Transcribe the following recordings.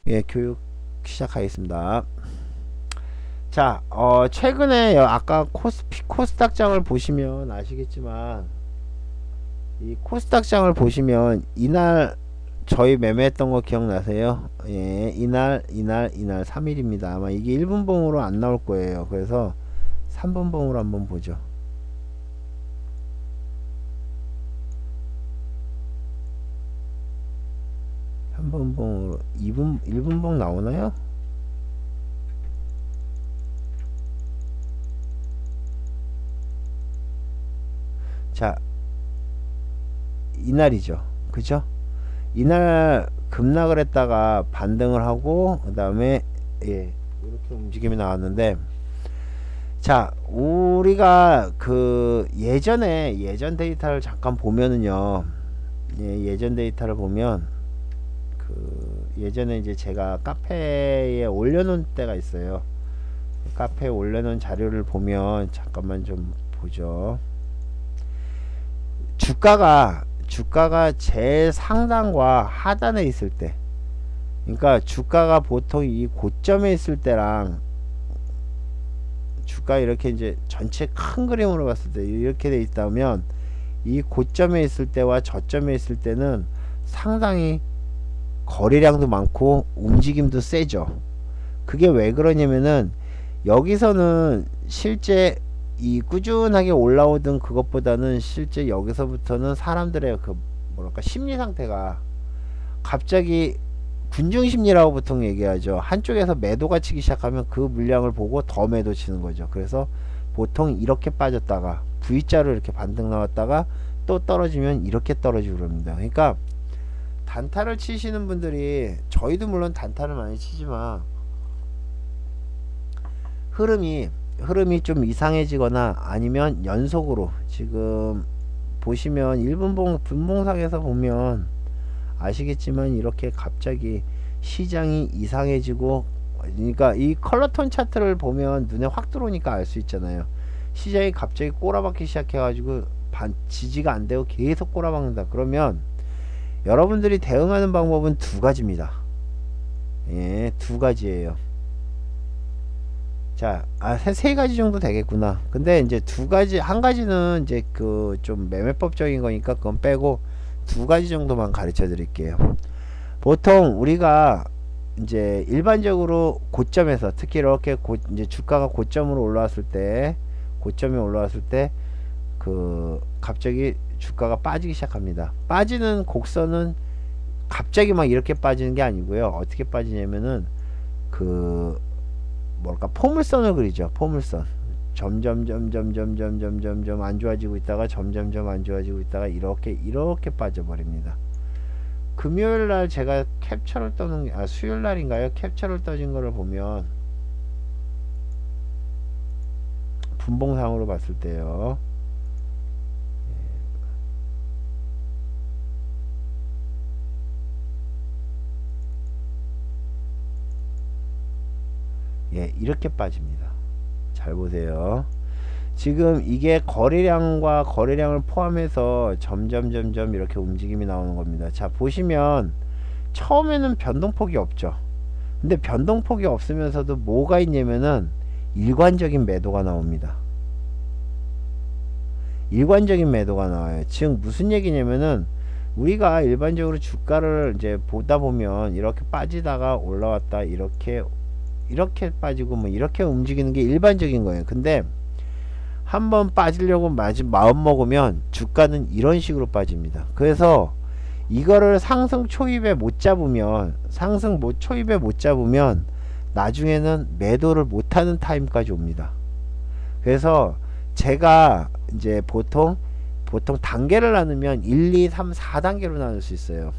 예, 교육 시작하겠습니다. 자, 최근에 아까 코스닥장을 보시면 아시겠지만, 이 코스닥장을 보시면 이날 저희 매매했던 거 기억나세요? 예, 이날 3일입니다. 아마 이게 1분봉으로 안 나올 거예요. 그래서 3분봉으로 한번 보죠. 3분봉으로 1분봉 나오나요? 자, 이날이죠. 그죠? 이날 급락을 했다가 반등을 하고 그 다음에 예, 이렇게 움직임이 나왔는데, 자, 우리가 그 예전 데이터를 잠깐 보면은요, 예, 예전 데이터를 보면 그 예전에 이제 제가 카페에 올려놓은 때가 있어요. 카페에 올려놓은 자료를 보면 잠깐만 좀 보죠. 주가가 제일 상단과 하단에 있을 때, 그러니까 주가가 보통 이 고점에 있을 때랑 주가 이렇게 이제 전체 큰 그림으로 봤을 때 이렇게 돼 있다면, 이 고점에 있을 때와 저점에 있을 때는 상당히 거래량도 많고 움직임도 세죠. 그게 왜 그러냐면은, 여기서는 실제 이 꾸준하게 올라오던 그것보다는 실제 여기서부터는 사람들의 그 뭐랄까 심리 상태가 갑자기 군중 심리라고 보통 얘기하죠. 한쪽에서 매도가 치기 시작하면 그 물량을 보고 더 매도 치는 거죠. 그래서 보통 이렇게 빠졌다가 V자로 이렇게 반등 나왔다가 또 떨어지면 이렇게 떨어지고 그럽니다. 그러니까 단타를 치시는 분들이, 저희도 물론 단타를 많이 치지만 흐름이 좀 이상해지거나 아니면 연속으로, 지금 보시면 1분봉 분봉상에서 보면 아시겠지만 이렇게 갑자기 시장이 이상해지고, 그러니까 이 컬러톤 차트를 보면 눈에 확 들어오니까 알 수 있잖아요. 시장이 갑자기 꼬라박기 시작해 가지고 지지가 안 되고 계속 꼬라박는다. 그러면 여러분들이 대응하는 방법은 두 가지입니다. 예, 두 가지예요. 자, 세 가지 정도 되겠구나. 근데 이제 두 가지, 한 가지는 이제 그 좀 매매법적인 거니까 그건 빼고 두 가지 정도만 가르쳐 드릴게요. 보통 우리가 이제 일반적으로 고점에서, 특히 이렇게 이제 주가가 고점으로 올라왔을 때, 고점에 올라왔을 때 그 갑자기 주가가 빠지기 시작합니다. 빠지는 곡선은 갑자기 막 이렇게 빠지는 게 아니고요. 어떻게 빠지냐면은 그 뭘까, 포물선을 그리죠. 포물선. 점점 안 좋아지고 있다가 점점점 안 좋아지고 있다가 이렇게 빠져버립니다. 금요일날 제가 캡처를 떠는, 수요일날인가요? 캡처를 떠진 거를 보면 분봉상으로 봤을 때요. 예, 이렇게 빠집니다. 잘 보세요. 지금 이게 거래량을 포함해서 점점 이렇게 움직임이 나오는 겁니다. 자, 보시면 처음에는 변동폭이 없죠. 근데 변동폭이 없으면서도 뭐가 있냐면은 일관적인 매도가 나옵니다. 일관적인 매도가 나와요. 즉 무슨 얘기냐면은, 우리가 일반적으로 주가를 이제 보다 보면 이렇게 빠지다가 올라왔다 이렇게 빠지고 뭐 이렇게 움직이는 게 일반적인 거예요. 근데 한번 빠지려고 마음 먹으면 주가는 이런 식으로 빠집니다. 그래서 이거를 상승 초입에 못 잡으면 나중에는 매도를 못하는 타임까지 옵니다. 그래서 제가 이제 보통 단계를 나누면 1, 2, 3, 4단계로 나눌 수 있어요.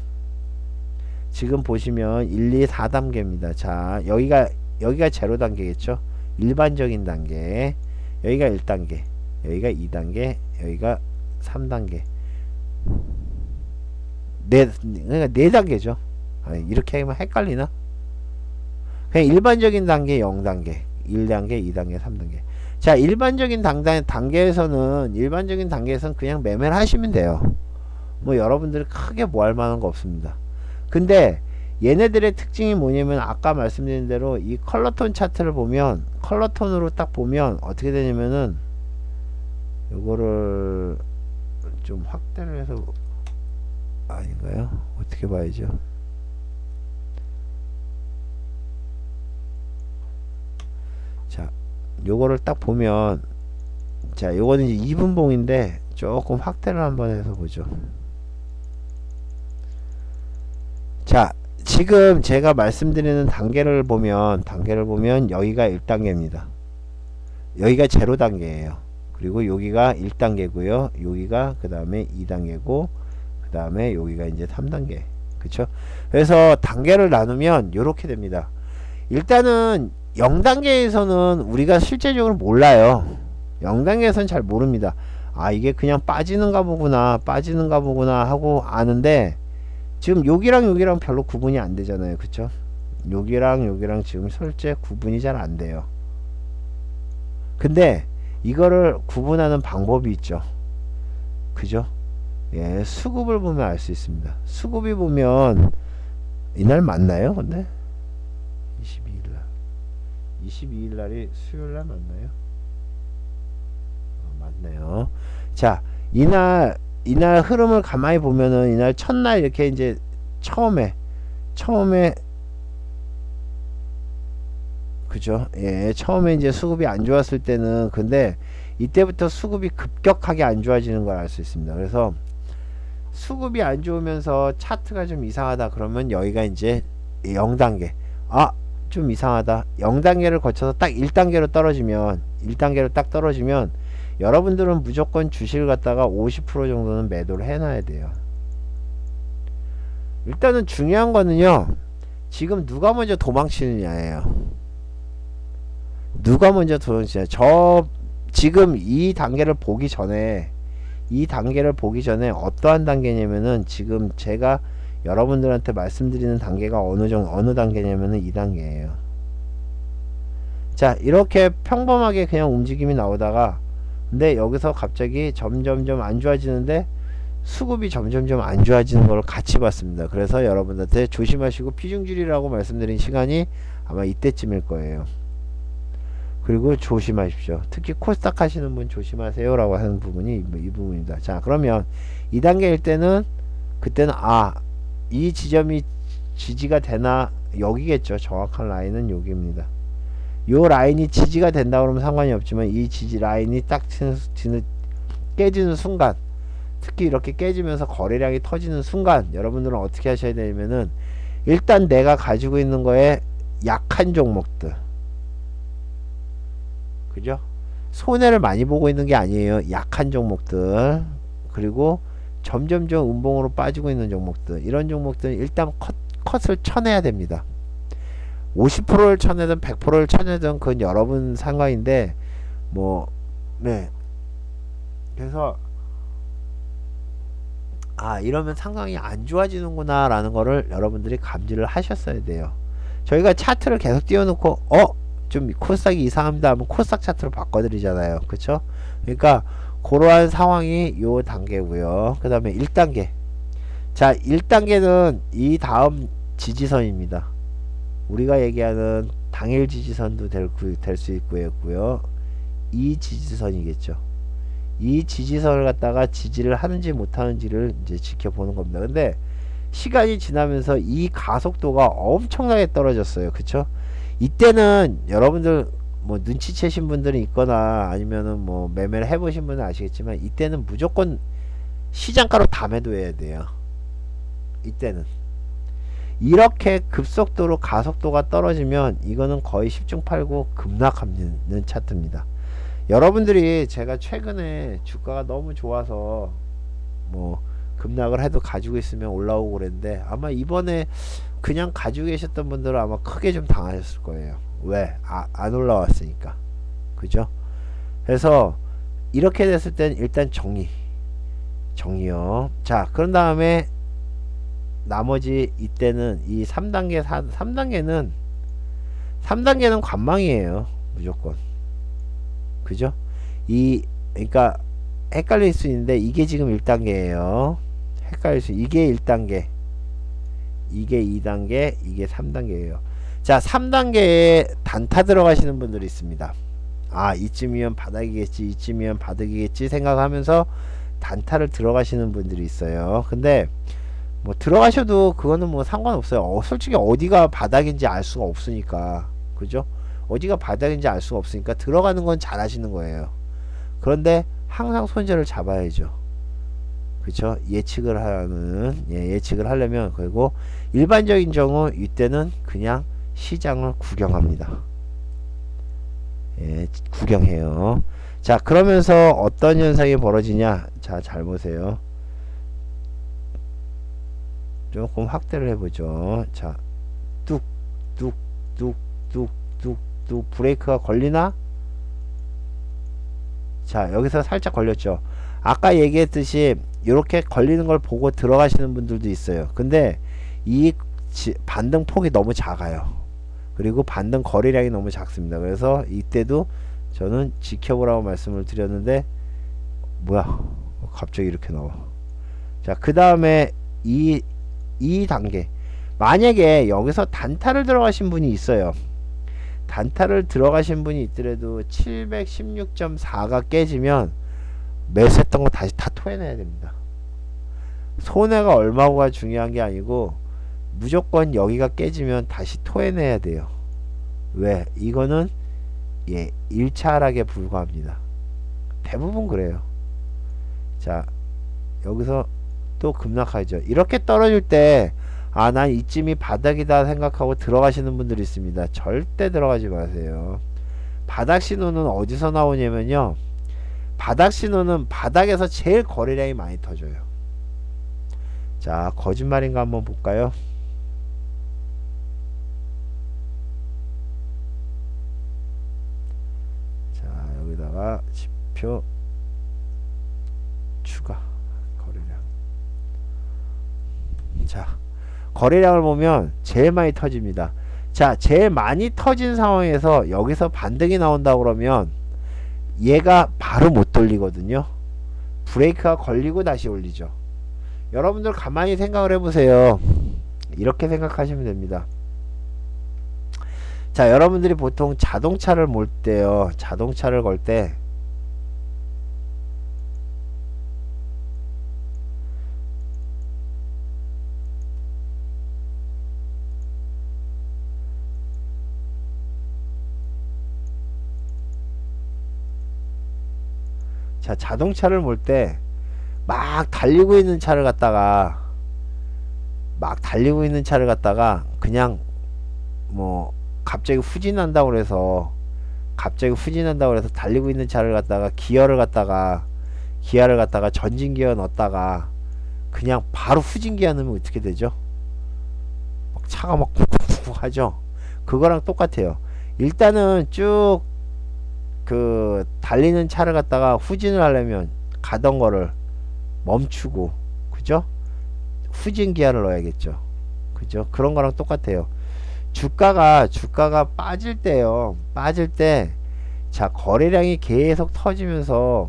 지금 보시면 1, 2, 4단계입니다. 자, 여기가 0단계겠죠. 일반적인 단계. 여기가 1단계, 여기가 2단계, 여기가 3단계. 그러니까 4단계죠. 이렇게 하면 헷갈리나? 그냥 일반적인 단계 0단계, 1단계, 2단계, 3단계. 자, 일반적인 단계에서는 그냥 매매를 하시면 돼요. 뭐 여러분들이 크게 뭐 할 만한 거 없습니다. 근데 얘네들의 특징이 뭐냐면 아까 말씀드린 대로 이 컬러톤 차트를 보면 컬러톤으로 딱 보면 어떻게 되냐면은 요거를 좀 확대를 해서 아닌가요? 어떻게 봐야죠? 자, 요거를 딱 보면 자, 요거는 이제 2분봉인데 조금 확대를 한번 해서 보죠. 자, 지금 제가 말씀드리는 단계를 보면 여기가 1단계입니다. 여기가 0단계예요. 그리고 여기가 1단계고요. 여기가 그 다음에 2단계고 그 다음에 여기가 이제 3단계. 그쵸? 그래서 단계를 나누면 요렇게 됩니다. 일단은 0단계에서는 우리가 실제적으로 몰라요. 0단계에서는 잘 모릅니다. 아, 이게 그냥 빠지는가 보구나 하고 아는데 지금 여기랑 여기랑 별로 구분이 안 되잖아요. 그쵸? 여기랑 여기랑 지금 실제 구분이 잘 안 돼요. 근데 이거를 구분하는 방법이 있죠. 그죠? 예, 수급을 보면 알 수 있습니다. 수급이 보면 이날 맞나요? 근데 22일 날이 수요일 날 맞나요? 맞네요. 자, 이날 흐름을 가만히 보면은 이날 첫날 이렇게 이제 처음에 그죠? 예, 처음에 이제 수급이 안 좋았을 때는 근데 이때부터 수급이 급격하게 안 좋아지는 걸 알 수 있습니다. 그래서 수급이 안 좋으면서 차트가 좀 이상하다 그러면 여기가 이제 0단계. 아, 좀 이상하다. 0단계를 거쳐서 딱 1단계로 떨어지면 여러분들은 무조건 주식을 갖다가 50% 정도는 매도를 해놔야 돼요. 일단은 중요한 거는요, 지금 누가 먼저 도망치느냐예요. 누가 먼저 도망치냐. 지금 이 단계를 보기 전에 어떠한 단계냐면은 지금 제가 여러분들한테 말씀드리는 단계가 어느 단계냐면은 2단계예요. 자, 이렇게 평범하게 그냥 움직임이 나오다가 근데 여기서 갑자기 점점점 안 좋아지는데 수급이 점점점 안 좋아지는 걸 같이 봤습니다. 그래서 여러분들한테 조심하시고 피중줄이라고 말씀드린 시간이 아마 이때쯤일 거예요. 그리고 조심하십시오. 특히 코스닥 하시는 분 조심하세요 라고 하는 부분이 이 부분입니다. 자, 그러면 2단계일 때는 그때는 이 지점이 지지가 되나 여기겠죠. 정확한 라인은 여기입니다. 요 라인이 지지가 된다 그러면 상관이 없지만 이 지지 라인이 딱 깨지는 순간, 특히 이렇게 깨지면서 거래량이 터지는 순간 여러분들은 어떻게 하셔야 되냐면은 일단 내가 가지고 있는 거에 약한 종목들, 그죠? 손해를 많이 보고 있는 게 아니에요. 약한 종목들, 그리고 점점점 음봉으로 빠지고 있는 종목들, 이런 종목들은 일단 컷을 쳐내야 됩니다. 50%를 쳐내든 100%를 쳐내든 그건 여러분 상관인데 네, 그래서 이러면 상황이 안 좋아지는구나 라는 거를 여러분들이 감지를 하셨어야 돼요. 저희가 차트를 계속 띄워놓고 좀 코스닥이 이상합니다 하면 코스닥 차트로 바꿔드리잖아요. 그쵸? 그러니까 그러한 상황이 요 단계고요. 그 다음에 1단계. 자, 1단계는 이 다음 지지선입니다. 우리가 얘기하는 당일 지지선도 될 수 있고요. 이 지지선이겠죠. 이 지지선을 갖다가 지지를 하는지 못하는지를 이제 지켜보는 겁니다. 근데 시간이 지나면서 이 가속도가 엄청나게 떨어졌어요. 그쵸? 이때는 여러분들 눈치채신 분들이 있거나 아니면은 매매를 해보신 분은 아시겠지만 이때는 무조건 시장가로 다 매도해야 돼요. 이때는 이렇게 급속도로 가속도가 떨어지면 이거는 거의 10중 8구 급락하는 차트입니다. 여러분들이 제가 최근에 주가가 너무 좋아서 급락을 해도 가지고 있으면 올라오고 그랬는데 아마 이번에 그냥 가지고 계셨던 분들은 아마 크게 좀 당하셨을 거예요. 왜? 안 올라왔으니까. 그죠? 그래서 이렇게 됐을 땐 일단 정리요. 자, 그런 다음에 나머지 이때는 이 3단계는 관망이에요. 무조건. 그죠? 그러니까 헷갈릴 수 있는데 이게 지금 1단계예요. 이게 1단계. 이게 2단계, 이게 3단계예요. 자, 3단계에 단타 들어가시는 분들이 있습니다. 아, 이쯤이면 바닥이겠지, 이쯤이면 바닥이겠지 생각하면서 단타를 들어가시는 분들이 있어요. 근데 뭐 들어가셔도 그거는 뭐 상관없어요. 솔직히 어디가 바닥인지 알 수가 없으니까. 그죠? 어디가 바닥인지 알 수가 없으니까 들어가는 건 잘 하시는 거예요. 그런데 항상 손절을 잡아야죠. 그쵸? 예측을 하는, 예측을 하려면, 그리고 일반적인 경우 이때는 그냥 시장을 구경합니다. 예, 구경해요. 자, 그러면서 어떤 현상이 벌어지냐? 자, 잘 보세요. 조금 확대를 해보죠. 자, 뚝, 뚝, 뚝, 뚝, 뚝, 뚝, 브레이크가 걸리나? 자, 여기서 살짝 걸렸죠. 아까 얘기했듯이 이렇게 걸리는 걸 보고 들어가시는 분들도 있어요. 근데 이 반등 폭이 너무 작아요. 그리고 반등 거래량이 너무 작습니다. 그래서 이때도 저는 지켜보라고 말씀을 드렸는데, 뭐야, 갑자기 이렇게 나와. 자, 그 다음에 이 단계, 만약에 여기서 단타를 들어가신 분이 있어요. 단타를 들어가신 분이 있더라도 716.4가 깨지면 매수했던 거 다시 다 토해내야 됩니다. 손해가 얼마가 중요한 게 아니고 무조건 여기가 깨지면 다시 토해내야 돼요. 왜? 이거는 1차 하락에 불과합니다. 대부분 그래요. 자, 여기서 또 급락하죠. 이렇게 떨어질 때, 아, 난 이쯤이 바닥이다 생각하고 들어가시는 분들이 있습니다. 절대 들어가지 마세요. 바닥 신호는 어디서 나오냐면요, 바닥 신호는 바닥에서 제일 거래량이 많이 터져요. 자, 거짓말인가 한번 볼까요? 자, 여기다가 지표 추가 거래량. 자, 거래량을 보면 제일 많이 터집니다. 자, 제일 많이 터진 상황에서 여기서 반등이 나온다 그러면 얘가 바로 못 돌리거든요. 브레이크가 걸리고 다시 올리죠. 여러분들 가만히 생각을 해보세요. 이렇게 생각하시면 됩니다. 자, 여러분들이 보통 자동차를 몰 때요, 자동차를 걸 때 자, 자동차를 몰 때 막 달리고 있는 차를 갖다가 그냥 뭐 갑자기 후진한다고 그래서 달리고 있는 차를 갖다가 기어를 갖다가 전진 기어 넣었다가 그냥 바로 후진 기어 넣으면 어떻게 되죠? 막 차가 막 쿵쿵쿵 하죠. 그거랑 똑같아요. 일단은 쭉 그 달리는 차를 갖다가 후진을 하려면 가던 거를 멈추고, 그죠? 후진 기어를 넣어야겠죠. 그죠? 그런 거랑 똑같아요. 주가가 빠질 때요, 자, 거래량이 계속 터지면서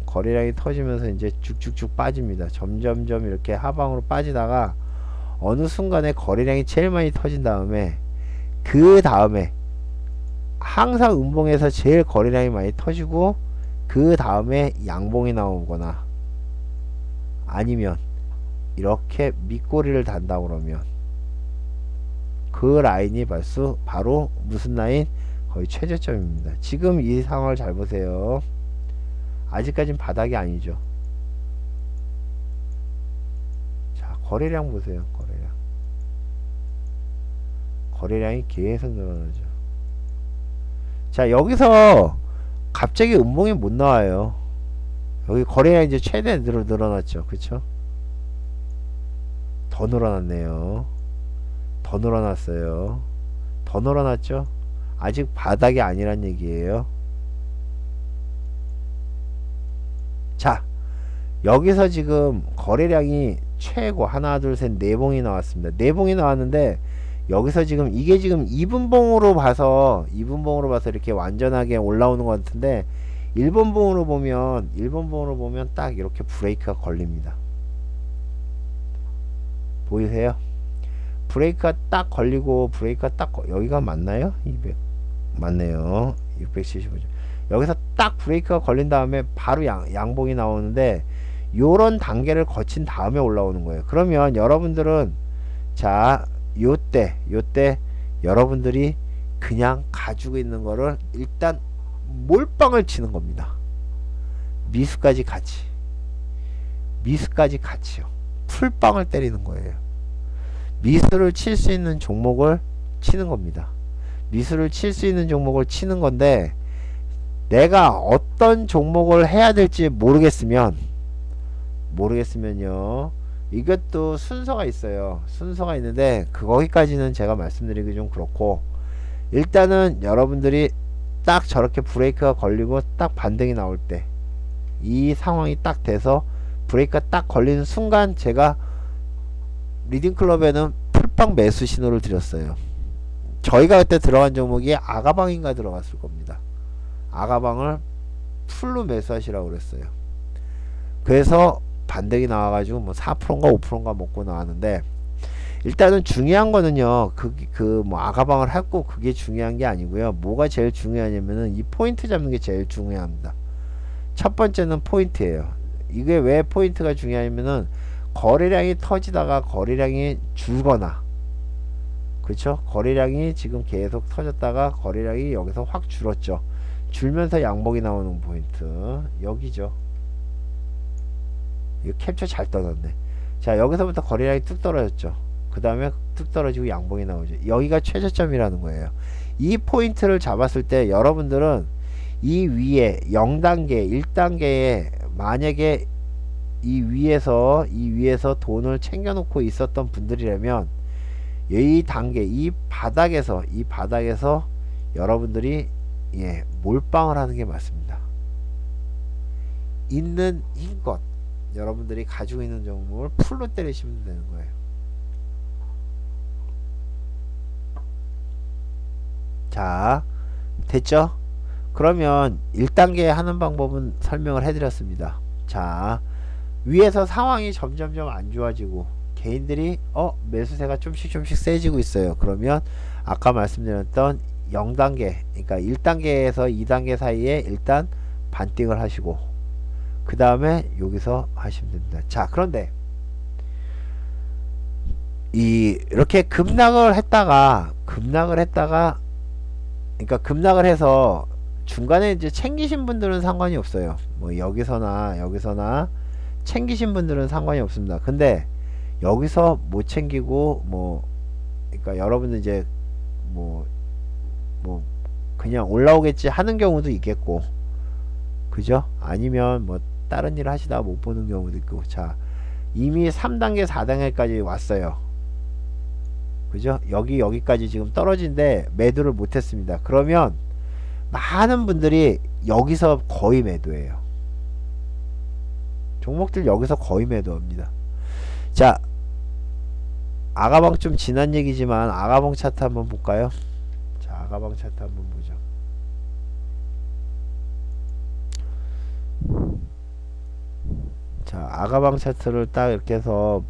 이제 쭉쭉쭉 빠집니다. 점점점 이렇게 하방으로 빠지다가 어느 순간에 거래량이 제일 많이 터진 다음에, 그 다음에 항상 음봉에서 제일 거래량이 많이 터지고 그 다음에 양봉이 나오거나 아니면 이렇게 밑꼬리를 단다 그러면 그 라인이 바로 무슨 라인? 거의 최저점입니다. 지금 이 상황을 잘 보세요. 아직까진 바닥이 아니죠. 자, 거래량 보세요. 거래량이 계속 늘어나죠. 자, 여기서 갑자기 음봉이 못 나와요. 여기 거래량이 이제 최대 늘어났죠. 그쵸? 더 늘어났네요. 더 늘어났어요. 더 늘어났죠? 아직 바닥이 아니란 얘기예요. 자, 여기서 지금 거래량이 최고 하나 둘 셋 네 봉이 나왔습니다. 네 봉이 나왔는데 여기서 지금 이게 지금 2분봉으로 봐서 이렇게 완전하게 올라오는 것 같은데 1분봉으로 보면 딱 이렇게 브레이크가 걸립니다. 보이세요? 브레이크가 딱 걸리고 브레이크가 딱 여기가 맞나요? 200 맞네요. 675점. 여기서 딱 브레이크가 걸린 다음에 바로 양봉이 나오는데 요런 단계를 거친 다음에 올라오는 거예요. 그러면 여러분들은 자 요때 여러분들이 그냥 가지고 있는 거를 일단 몰빵을 치는 겁니다. 미수까지 같이요. 풀빵을 때리는 거예요. 미수를 칠 수 있는 종목을 치는 겁니다. 미수를 칠 수 있는 종목을 치는 건데 내가 어떤 종목을 해야 될지 모르겠으면요 이것도 순서가 있어요. 순서가 있는데 거기까지는 제가 말씀드리기 좀 그렇고, 일단은 여러분들이 딱 저렇게 브레이크가 걸리고 딱 반등이 나올 때 이 상황이 딱 돼서 브레이크가 딱 걸리는 순간 제가 리딩클럽에는 풀빵 매수 신호를 드렸어요. 저희가 그때 들어간 종목이 아가방인가 들어갔을 겁니다. 아가방을 풀로 매수하시라고 그랬어요. 그래서 반등이 나와가지고 뭐 4%인가 5%인가 먹고 나왔는데, 일단은 중요한 거는요 뭐 아가방을 했고 그게 중요한 게 아니고요. 뭐가 제일 중요하냐면은 이 포인트 잡는 게 제일 중요합니다. 첫 번째는 포인트예요. 이게 왜 포인트가 중요하냐면은 거래량이 터지다가 거래량이 줄거나, 그렇죠? 거래량이 지금 계속 터졌다가 거래량이 여기서 확 줄었죠. 줄면서 양봉이 나오는 포인트 여기죠. 이거 캡처 잘 떠났네. 자, 여기서부터 거래량이 뚝 떨어졌죠. 그 다음에 뚝 떨어지고 양봉이 나오죠. 여기가 최저점이라는 거예요. 이 포인트를 잡았을 때 여러분들은 이 위에 0단계 1단계에 만약에 이 위에서 돈을 챙겨 놓고 있었던 분들이라면 이 단계 이 바닥에서 여러분들이 몰빵을 하는 게 맞습니다. 있는 힘껏 여러분들이 가지고 있는 종목을 풀로 때리시면 되는 거예요. 자, 됐죠? 그러면 1단계 하는 방법은 설명을 해드렸습니다. 자, 위에서 상황이 점점점 안 좋아지고 개인들이 매수세가 좀씩 세지고 있어요. 그러면 아까 말씀드렸던 0단계, 그러니까 1단계에서 2단계 사이에 일단 반띵을 하시고 그 다음에 여기서 하시면 됩니다. 자, 그런데 이렇게 급락을 했다가 그러니까 급락을 해서 중간에 이제 챙기신 분들은 상관이 없어요. 뭐 여기서나 챙기신 분들은 상관이 없습니다. 근데 여기서 못 챙기고 그러니까 여러분들 이제 뭐 그냥 올라오겠지 하는 경우도 있겠고, 그죠? 아니면 뭐 다른 일 하시다가 못 보는 경우도 있고. 자, 이미 3단계 4단계까지 왔어요. 그죠? 여기까지 지금 떨어진데 매도를 못했습니다. 그러면 많은 분들이 여기서 거의 매도해요. 종목들 여기서 거의 매도합니다. 자, 아가방 좀 지난 얘기지만 아가방 차트 한번 볼까요? 자, 아가방 차트 한번 보죠. 자, 아가방 차트를 딱 이렇게 해서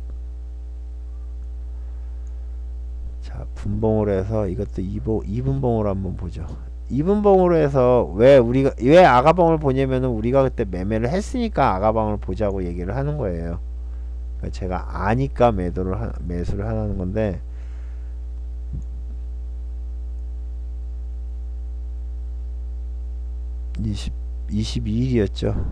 자, 분봉으로 해서 이것도 2분봉으로 한번 보죠. 2분봉으로 해서 왜 아가방을 보냐면은 우리가 그때 매매를 했으니까 아가방을 보자고 얘기를 하는 거예요. 그러니까 제가 아니까 매수를 하는 건데, 이 22일이었죠.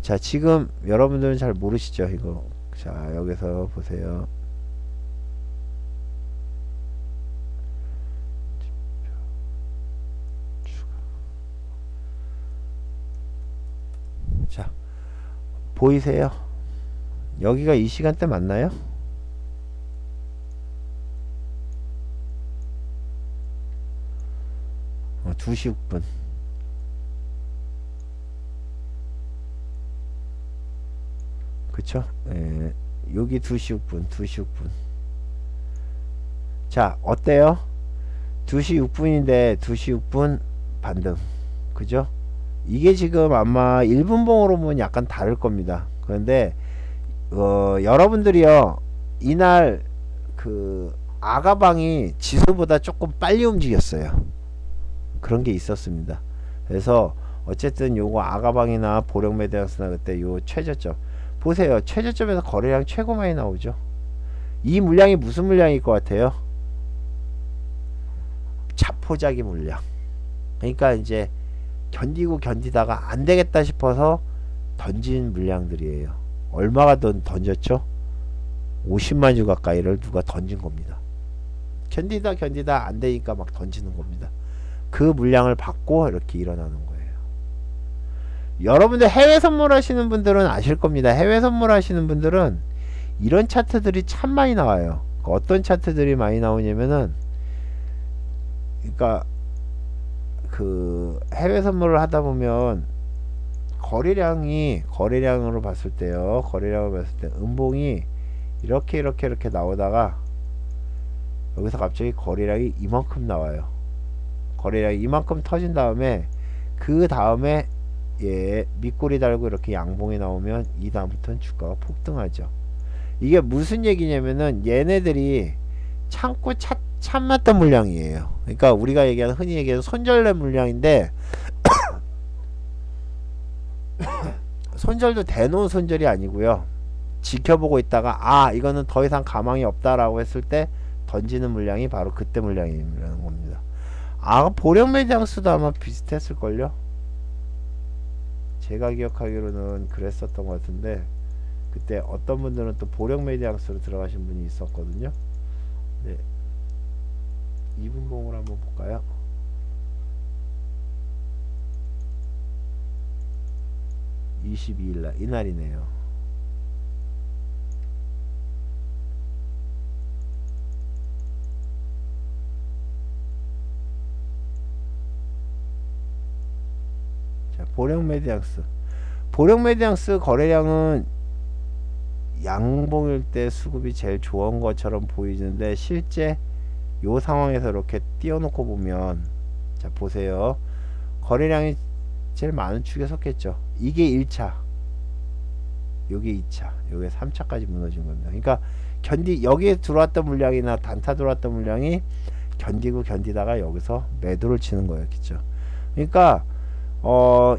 자, 지금 여러분들은 잘 모르시죠 이거. 자, 여기서 보세요. 자, 보이세요? 여기가 이 시간대 맞나요? 어, 2시 6분. 그쵸? 예, 여기 2시 6분. 자, 어때요? 2시 6분인데 2시 6분 반등. 그죠? 이게 지금 아마 1분봉으로 보면 약간 다를 겁니다. 그런데 여러분들이요 이날 그 아가방이 지수보다 조금 빨리 움직였어요. 그런 게 있었습니다. 그래서 어쨌든 요거 아가방이나 보령매대항스나 그때 요 최저점 보세요. 최저점에서 거래량 최고 많이 나오죠. 이 물량이 무슨 물량일 것 같아요? 자포자기 물량. 그러니까 이제 견디고 견디다가 안 되겠다 싶어서 던진 물량들이에요. 얼마가 던졌죠? 50만 주 가까이를 누가 던진 겁니다. 견디다 안 되니까 막 던지는 겁니다. 그 물량을 받고 이렇게 일어나는 거예요. 여러분들 해외 선물하시는 분들은 아실 겁니다. 해외 선물하시는 분들은 이런 차트들이 참 많이 나와요. 어떤 차트들이 많이 나오냐면은 그러니까 그 해외 선물을 하다 보면 거래량으로 봤을 때요. 거래량을 봤을 때 음봉이 이렇게 나오다가 여기서 갑자기 거래량이 이만큼 나와요. 거래량이 이만큼 터진 다음에 그 다음에 밑꼬리 달고 이렇게 양봉이 나오면 이 다음부터는 주가가 폭등하죠. 이게 무슨 얘기냐면은 얘네들이 참고 참았던 물량이에요. 그러니까 우리가 흔히 얘기하는 손절된 물량인데 손절도 대놓은 손절이 아니고요. 지켜보고 있다가 이거는 더 이상 가망이 없다라고 했을 때 던지는 물량이 바로 그때 물량이라는 겁니다. 보령매장수도 아마 비슷했을걸요? 제가 기억하기로는 그랬었던 것 같은데 그때 어떤 분들은 또 보령매장수로 들어가신 분이 있었거든요. 네. 2분봉을 한번 볼까요? (22일날) 이날이네요. 자, 보령매디앙스 거래량은 양봉일 때 수급이 제일 좋은 것처럼 보이는데 실제 요 상황에서 이렇게 띄워놓고 보면 자 보세요. 거래량이 제일 많은 축에 속했죠. 이게 1차, 요게 2차, 요게 3차까지 무너진 겁니다. 그러니까 여기에 들어왔던 물량이나 단타 들어왔던 물량이 견디다가 여기서 매도를 치는 거였겠죠. 그러니까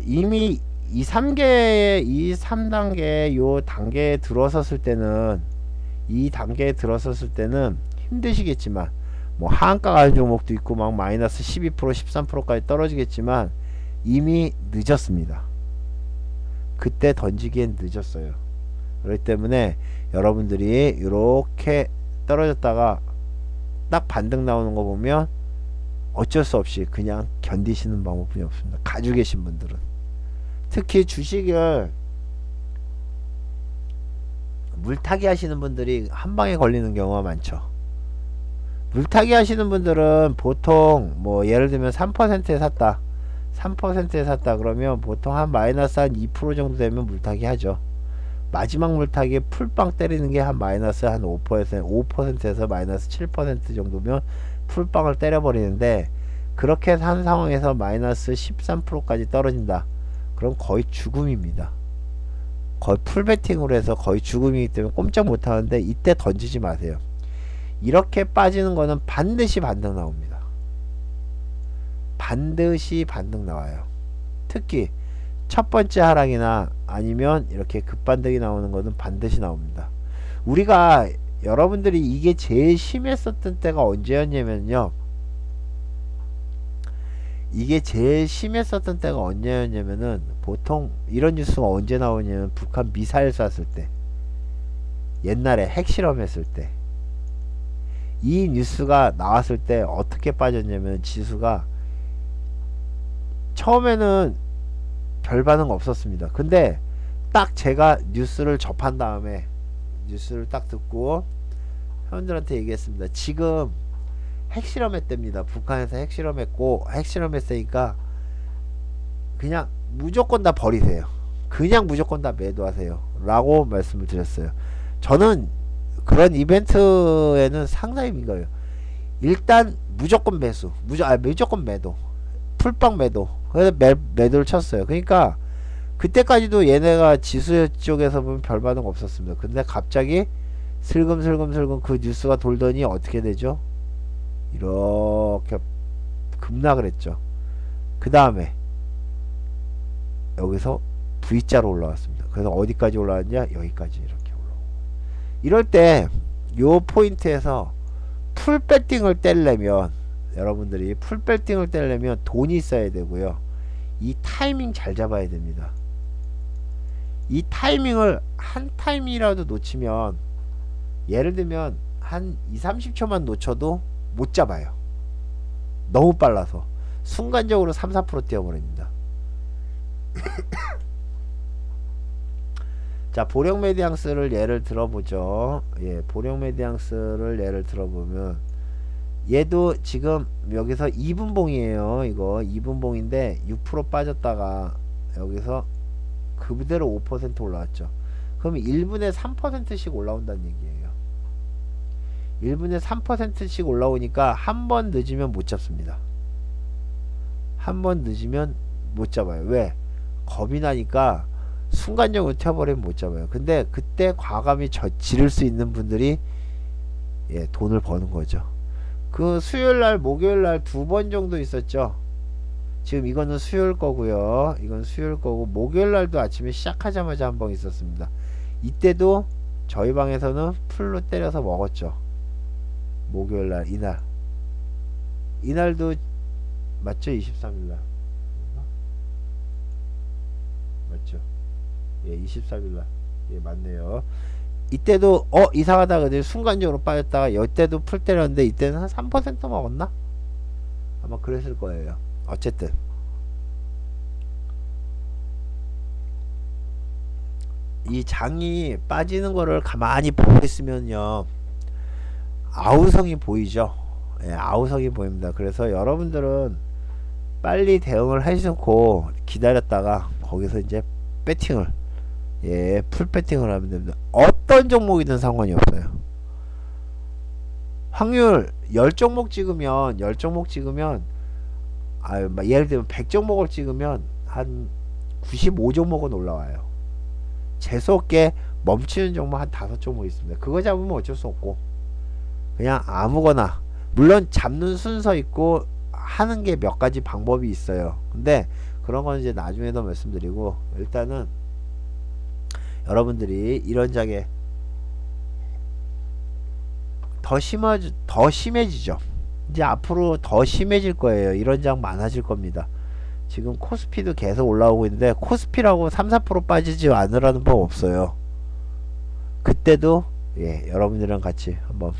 이미 3단계 요 단계에 들어섰을 때는 힘드시겠지만 뭐 하한가 가는 종목도 있고 막 마이너스 12% 13%까지 떨어지겠지만 이미 늦었습니다. 그때 던지기엔 늦었어요. 그렇기 때문에 여러분들이 이렇게 떨어졌다가 딱 반등 나오는 거 보면 어쩔 수 없이 그냥 견디시는 방법뿐이 없습니다. 가지고 계신 분들은 특히 주식을 물타기 하시는 분들이 한방에 걸리는 경우가 많죠. 물타기 하시는 분들은 보통 뭐 예를 들면 3%에 샀다 그러면 보통 한 마이너스 한 2% 정도 되면 물타기 하죠. 마지막 물타기에 풀빵 때리는 게 한 마이너스 한 5%에서 마이너스 7% 정도면 풀빵을 때려버리는데 그렇게 한 상황에서 마이너스 13%까지 떨어진다. 그럼 거의 죽음입니다. 거의 풀베팅으로 해서 거의 죽음이기 때문에 꼼짝 못하는데 이때 던지지 마세요. 이렇게 빠지는 거는 반드시 반등 나옵니다. 반드시 반등 나와요. 특히 첫 번째 하락이나 아니면 이렇게 급반등이 나오는 것은 반드시 나옵니다. 우리가 여러분들이 이게 제일 심했었던 때가 언제였냐면요. 보통 이런 뉴스가 언제 나오냐면 북한 미사일 쐈을 때, 옛날에 핵실험 했을 때, 이 뉴스가 나왔을 때 어떻게 빠졌냐면 지수가 처음에는 별 반응 없었습니다. 근데 딱 제가 뉴스를 접한 다음에 뉴스를 딱 듣고 회원들한테 얘기했습니다. 지금 핵실험 했답니다. 북한에서 핵실험했으니까 그냥 무조건 다 버리세요. 그냥 무조건 다 매도하세요. 라고 말씀을 드렸어요. 저는 그런 이벤트에는 상당히 민감해요. 일단 무조건 무조건 매도. 풀빵 매도. 그래서 매도를 쳤어요. 그러니까 그때까지도 얘네가 지수 쪽에서 보면 별 반응 없었습니다. 근데 갑자기 슬금슬금 그 뉴스가 돌더니 어떻게 되죠? 이렇게 급락을 했죠. 그 다음에 여기서 V자로 올라왔습니다. 그래서 어디까지 올라왔냐? 여기까지 이렇게 올라오고. 이럴 때 요 포인트에서 풀 배팅을 떼려면, 여러분들이 풀 배팅을 떼려면 돈이 있어야 되고요. 이 타이밍 잘 잡아야 됩니다. 이 타이밍을 한 타이밍이라도 놓치면, 예를 들면 한 2-30초만 놓쳐도 못 잡아요. 너무 빨라서 순간적으로 3-4% 뛰어버립니다. 자, 보령 메디앙스를 예를 들어보죠. 예, 보령 메디앙스를 예를 들어보면 얘도 지금 여기서 2분봉이에요. 이거 2분봉인데 6% 빠졌다가 여기서 그대로 5% 올라왔죠. 그럼 1분에 3%씩 올라온다는 얘기예요. 1분에 3%씩 올라오니까 한 번 늦으면 못 잡습니다. 한 번 늦으면 못 잡아요. 왜? 겁이 나니까 순간적으로 튀어버리면 못 잡아요. 근데 그때 과감히 지를 수 있는 분들이 예, 돈을 버는 거죠. 그 수요일날 목요일날 2번 정도 있었죠. 지금 이거는 수요일 거고요. 이건 수요일 거고, 목요일날도 아침에 시작하자마자 한 번 있었습니다. 이때도 저희 방에서는 풀로 때려서 먹었죠. 목요일날 이날도 맞죠? 23일날 맞죠? 예, 24일날 예, 맞네요. 이때도 이상하다 그랬더니 순간적으로 빠졌다가 이때도 풀 때렸는데 이때는 한 3% 먹었나? 아마 그랬을 거예요. 어쨌든 이 장이 빠지는 거를 가만히 보고 있으면요, 아우성이 보이죠. 예, 아우성이 보입니다. 그래서 여러분들은 빨리 대응을 해주고 기다렸다가 거기서 이제 배팅을, 예, 풀 배팅을 하면 됩니다. 어떤 종목이든 상관이 없어요. 확률 10종목 찍으면 예를 들면 100종목을 찍으면 한 95종목은 올라와요. 재수없게 멈추는 종목 한 5종목 있습니다. 그거 잡으면 어쩔 수 없고 그냥 아무거나, 물론 잡는 순서 있고 하는 게 몇 가지 방법이 있어요. 근데 그런 건 이제 나중에도 말씀드리고, 일단은 여러분들이 이런 장에 더 심해지죠. 이제 앞으로 더 심해질 거예요. 이런 장 많아질 겁니다. 지금 코스피도 계속 올라오고 있는데 코스피라고 3-4% 빠지지 않으라는 법 없어요. 그때도 예, 여러분들이랑 같이 한번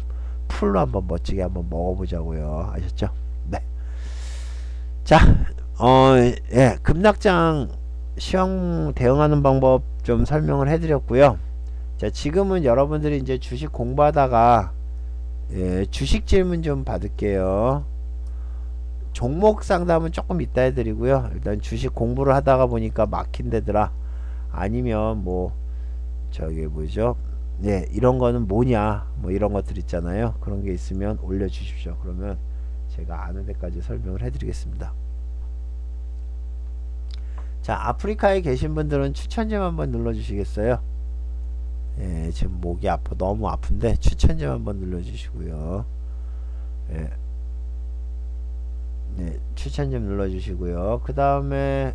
풀로 한번 멋지게 한번 먹어보자고요. 아셨죠? 네. 자, 예, 급락장 시황 대응하는 방법 좀 설명을 해드렸고요. 자, 지금은 여러분들이 이제 주식 공부하다가 예, 주식 질문 좀 받을게요. 종목 상담은 조금 이따 해드리고요. 일단 주식 공부를 하다가 보니까 막힌데더라, 아니면 뭐 저기 뭐죠, 네, 이런 거는 뭐냐, 뭐 이런 것들 있잖아요. 그런 게 있으면 올려주십시오. 그러면 제가 아는 데까지 설명을 해드리겠습니다. 자, 아프리카에 계신 분들은 추천 좀 한번 눌러주시겠어요? 예, 지금 목이 아파, 너무 아픈데 추천 좀 한번 눌러주시고요. 예, 네, 추천 좀 눌러주시고요. 그 다음에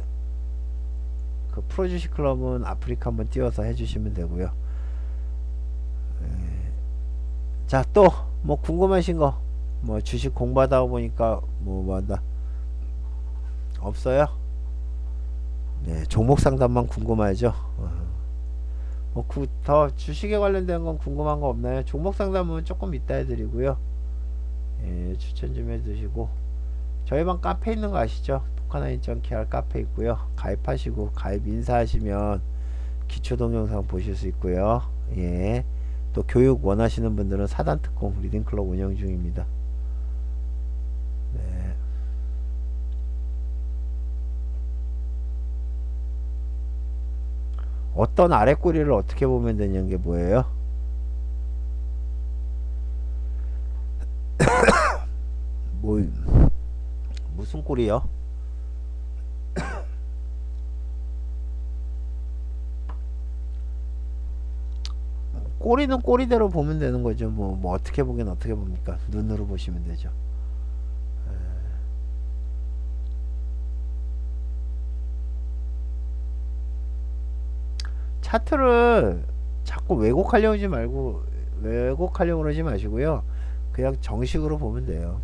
그 프로주식 클럽은 아프리카 한번 띄워서 해주시면 되고요. 예, 자, 또 뭐 궁금하신 거, 뭐 주식 공부하다 보니까 뭐 한다 없어요? 네, 종목 상담만 궁금하죠. 더 주식에 관련된 건 궁금한 거 없나요? 종목 상담은 조금 이따 해드리고요. 예, 추천 좀 해주시고, 저희 방 카페 있는 거 아시죠? 포카나인.kr 카페 있고요. 가입하시고 가입 인사하시면 기초 동영상 보실 수 있고요. 예, 또 교육 원하시는 분들은 사단 특공 리딩클럽 운영 중입니다. 네. 어떤 아래 꼬리를 어떻게 보면 되냐는 게 뭐예요? 뭐 무슨 꼬리요? 꼬리는 꼬리대로 보면 되는 거죠. 뭐 어떻게 보긴 어떻게 봅니까? 눈으로 보시면 되죠. 차트를 자꾸 왜곡하려고 그러지 마시고요. 그냥 정식으로 보면 돼요.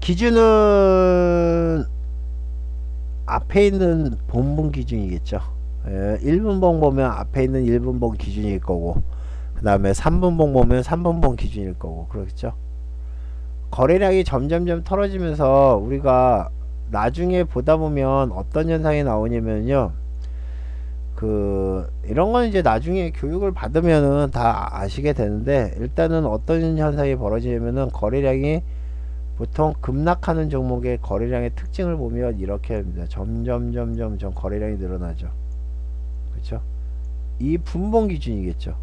기준은 앞에 있는 본분 기준이겠죠. 1분봉 보면 앞에 있는 1분봉 기준일 거고, 그 다음에 3분봉 보면 3분봉 기준일 거고, 그렇겠죠. 거래량이 점점점 털어지면서 우리가 나중에 보다 보면 어떤 현상이 나오냐면요, 이런 건 이제 나중에 교육을 받으면은 다 아시게 되는데, 일단은 어떤 현상이 벌어지냐면은 거래량이 보통 급락하는 종목의 거래량의 특징을 보면 이렇게 됩니다. 점점 거래량이 늘어나죠. 그렇죠? 이 분봉 기준이겠죠.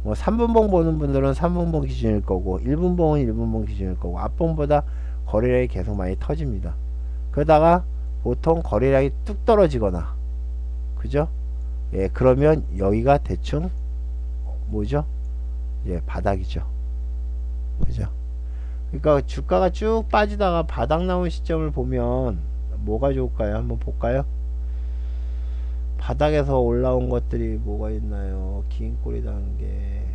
뭐 3분봉 보는 분들은 3분봉 기준일 거고, 1분봉은 1분봉 기준일 거고, 앞봉보다 거래량이 계속 많이 터집니다. 그러다가 보통 거래량이 뚝 떨어지거나, 그죠? 예, 그러면 여기가 대충 뭐죠? 예, 바닥이죠. 그죠? 그러니까 주가가 쭉 빠지다가 바닥 나온 시점을 보면 뭐가 좋을까요? 한번 볼까요? 바닥에서 올라온 것들이 뭐가 있나요? 긴 꼬리 단계,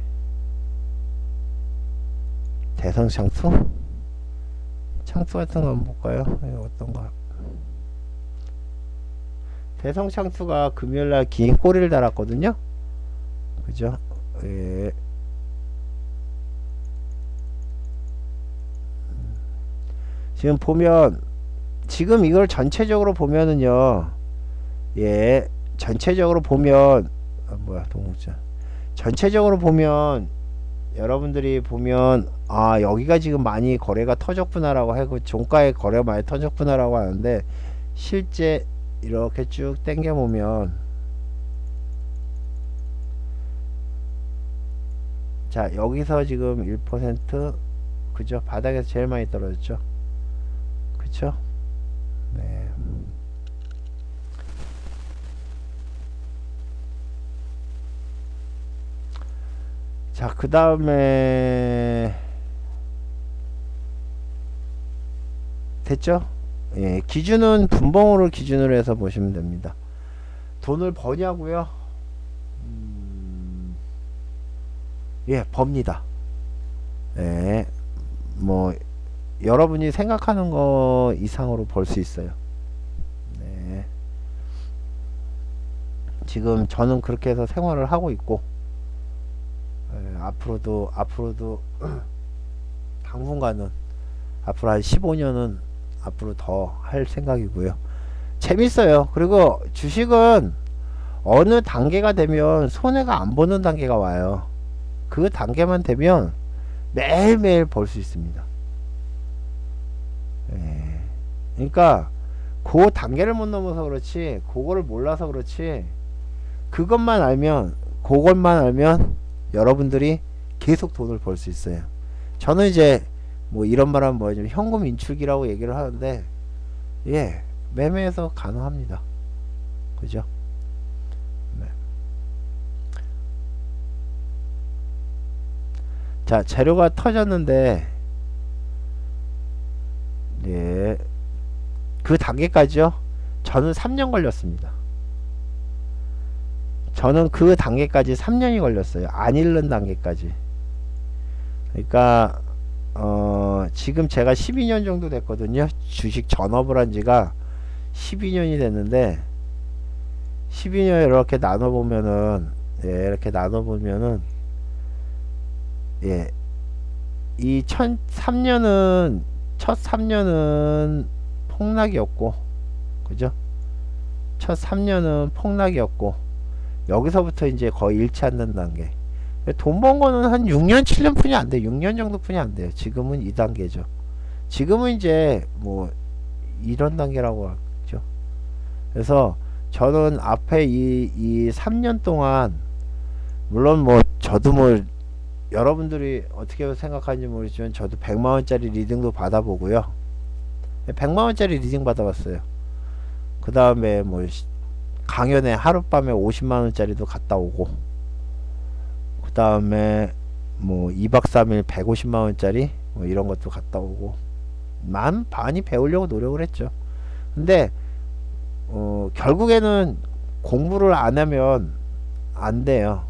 대성 창수? 창수 같은 거 한번 볼까요? 이거 어떤가? 대성 창수가 금요일날 긴 꼬리를 달았거든요. 그죠? 예. 지금 보면, 지금 이걸 전체적으로 보면은요, 예, 전체적으로 보면, 뭐야, 동국자. 전체적으로 보면, 여러분들이 보면, 아, 여기가 지금 많이 거래가 터졌구나라고 하고, 종가에 거래가 많이 터졌구나라고 하는데, 실제 이렇게 쭉 당겨보면, 자, 여기서 지금 1%, 그죠? 바닥에서 제일 많이 떨어졌죠. 그쵸? 네. 자, 그 다음에 됐죠? 예, 기준은 분봉으로 기준으로 해서 보시면 됩니다. 돈을 버냐고요? 예, 법니다. 예, 뭐 여러분이 생각하는 거 이상으로 벌 수 있어요. 네. 지금 저는 그렇게 해서 생활을 하고 있고, 예, 앞으로도 당분간은, 앞으로 한 15년은 앞으로 더 할 생각이고요. 재밌어요. 그리고 주식은 어느 단계가 되면 손해가 안 보는 단계가 와요. 그 단계만 되면 매일매일 벌 수 있습니다. 예. 그러니까 그 단계를 못 넘어서 그렇지, 그거를 몰라서 그렇지, 그것만 알면 여러분들이 계속 돈을 벌 수 있어요. 저는 이제 뭐 이런 말 하면 뭐죠, 현금 인출기라고 얘기를 하는데, 예, 매매에서 가능합니다. 그죠? 네. 자, 재료가 터졌는데, 예, 그 단계까지요. 저는 3년 걸렸습니다. 저는 그 단계까지 3년이 걸렸어요. 안 잃는 단계까지. 그러니까 지금 제가 12년 정도 됐거든요. 주식 전업을 한 지가 12년이 됐는데, 12년 이렇게 나눠보면은, 예, 이렇게 나눠보면은, 예, 첫 3년은 폭락이었고, 그죠? 첫 3년은 폭락이었고, 여기서부터 이제 거의 잃지 않는 단계. 돈 번 거는 한 6년, 7년 뿐이 안 돼요. 6년 정도 뿐이 안 돼요. 지금은 2단계죠. 지금은 이제 뭐 이런 단계라고 하죠. 그래서 저는 앞에 이 3년 동안, 물론 뭐 저도 뭐 여러분들이 어떻게 생각하는지 모르지만 저도 100만원짜리 리딩도 받아보고요. 100만원짜리 리딩 받아봤어요. 그 다음에 뭐 강연에 하룻밤에 50만원짜리도 갔다 오고, 그 다음에 뭐 2박 3일 150만원짜리 뭐 이런 것도 갔다 오고, 많이 배우려고 노력을 했죠. 근데 결국에는 공부를 안 하면 안 돼요.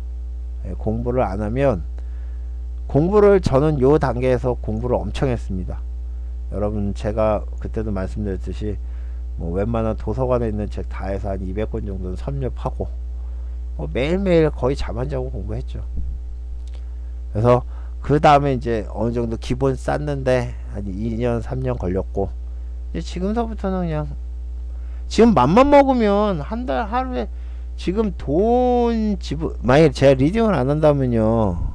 공부를 안 하면, 공부를 저는 요 단계에서 공부를 엄청 했습니다. 여러분, 제가 그때도 말씀드렸듯이 뭐 웬만한 도서관에 있는 책 다 해서 한 200권 정도는 섭렵하고, 매일매일 거의 잠 안 자고 공부했죠. 그래서 그 다음에 이제 어느 정도 기본 쌓는데 한 2년 3년 걸렸고, 이제 지금서부터는 그냥, 지금 맘만 먹으면 한 달 하루에, 지금 돈 집어, 만약에 제가 리딩을 안 한다면요,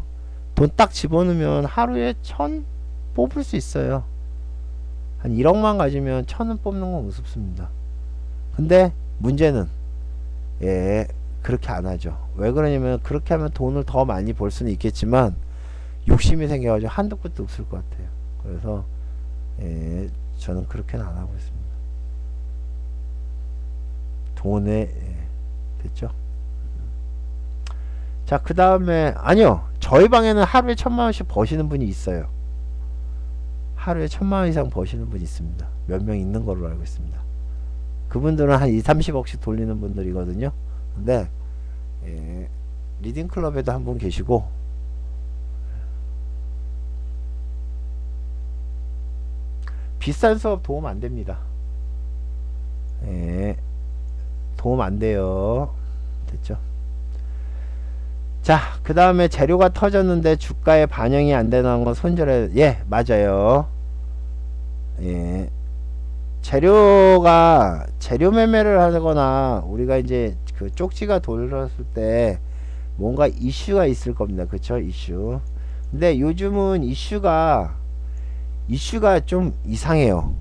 돈 딱 집어넣으면 하루에 1000 뽑을 수 있어요. 한 1억만 가지면 1000은 뽑는 건 우습습니다. 근데 문제는, 그렇게 안 하죠. 왜 그러냐면, 그렇게 하면 돈을 더 많이 벌 수는 있겠지만 욕심이 생겨가지고 한도 끝도 없을 것 같아요. 그래서 저는 그렇게는 안 하고 있습니다. 돈에, 됐죠? 자, 그 다음에, 아니요, 저희 방에는 하루에 1000만원씩 버시는 분이 있어요. 하루에 1000만원 이상 버시는 분이 있습니다. 몇 명 있는 걸로 알고 있습니다. 그분들은 한 2, 30억씩 돌리는 분들이거든요. 근데 리딩클럽에도 한 분 계시고, 비싼 수업 도움 안 됩니다. 도움 안 돼요. 됐죠? 자, 그 다음에 재료가 터졌는데 주가에 반영이 안 되는 건 손절해. 예, 맞아요. 재료 매매를 하거나, 우리가 이제 그 쪽지가 돌렸을 때 뭔가 이슈가 있을 겁니다. 그쵸? 이슈. 근데 요즘은 이슈가 좀 이상해요.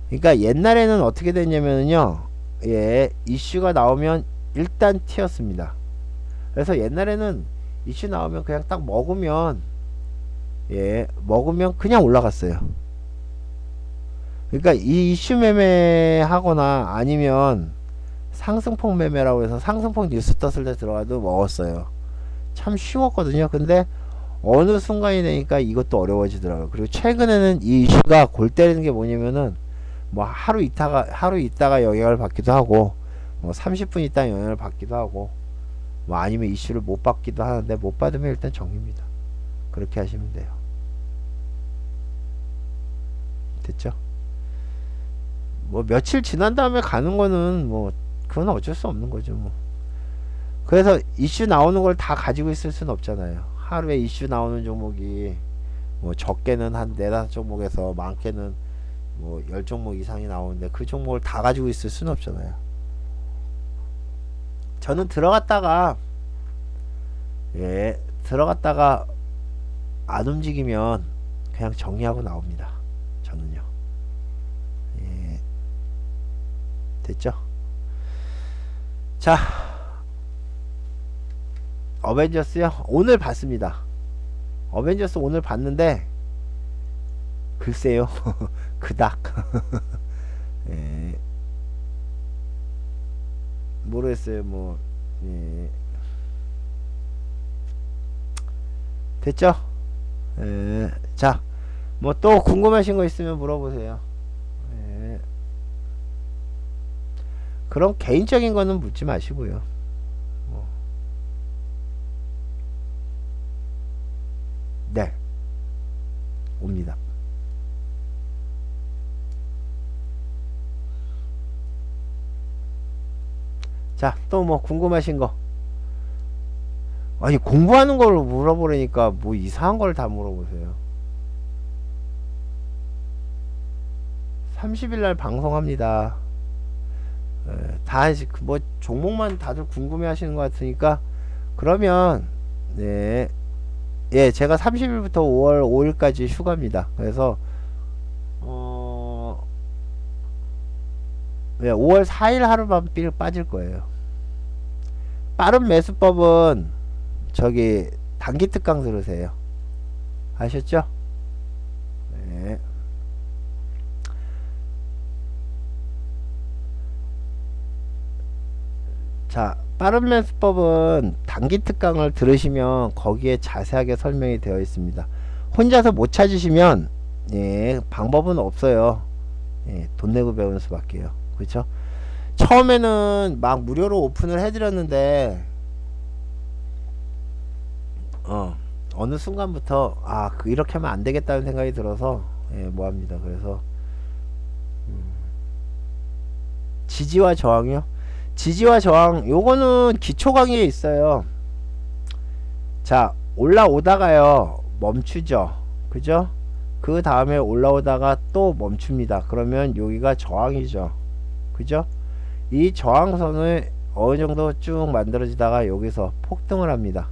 그러니까 옛날에는 어떻게 됐냐면요, 이슈가 나오면 일단 튀었습니다. 그래서 옛날에는 이슈 나오면 그냥 딱 먹으면 그냥 올라갔어요. 그러니까 이 이슈 매매하거나 아니면 상승폭 매매라고 해서 상승폭 뉴스 떴을 때 들어가도 먹었어요. 참 쉬웠거든요. 근데 어느 순간이 되니까 이것도 어려워지더라고요. 그리고 최근에는 이 이슈가 골 때리는 게 뭐냐면은, 뭐 하루 있다가 영향을 받기도 하고, 뭐 30분 있다 영향을 받기도 하고, 뭐 아니면 이슈를 못 받기도 하는데, 못 받으면 일단 정리입니다. 그렇게 하시면 돼요. 됐죠? 뭐 며칠 지난 다음에 가는 거는 뭐 그건 어쩔 수 없는 거죠. 뭐 그래서 이슈 나오는 걸 다 가지고 있을 수는 없잖아요. 하루에 이슈 나오는 종목이 뭐 적게는 한 4-5종목에서 많게는 뭐 10종목 이상이 나오는데, 그 종목을 다 가지고 있을 수는 없잖아요. 저는 들어갔다가 안 움직이면 그냥 정리하고 나옵니다. 저는요. 됐죠? 자, 어벤져스요? 오늘 봤습니다. 어벤져스 오늘 봤는데, 글쎄요. 그닥 모르겠어요. 뭐 됐죠? 자, 뭐 또 궁금하신 거 있으면 물어보세요. 그럼 개인적인 거는 묻지 마시고요. 뭐. 네, 옵니다. 자, 또 뭐 궁금하신 거. 아니, 공부하는 걸 물어보려니까 뭐 이상한 걸 다 물어보세요. 30일날 방송합니다. 다 뭐 종목만 다들 궁금해 하시는 것 같으니까, 그러면 제가 30일부터 5월 5일까지 휴가입니다. 그래서 5월 4일 하루만 빠질 거예요. 빠른 매수법은 저기 단기 특강 들으세요. 아셨죠? 자, 빠른 매수법은 단기 특강을 들으시면 거기에 자세하게 설명이 되어 있습니다. 혼자서 못 찾으시면 예, 방법은 없어요. 예, 돈 내고 배우는 수밖에요. 그렇죠? 처음에는 막 무료로 오픈을 해드렸는데 어느 순간부터 이렇게 하면 안 되겠다는 생각이 들어서 예, 뭐합니다. 그래서 지지와 저항이요. 지지와 저항 요거는 기초 강의에 있어요. 자, 올라오다가요 멈추죠. 그죠? 그 다음에 올라오다가 또 멈춥니다. 그러면 여기가 저항이죠. 그죠? 이 저항선을 어느 정도 쭉 만들어지다가 여기서 폭등을 합니다.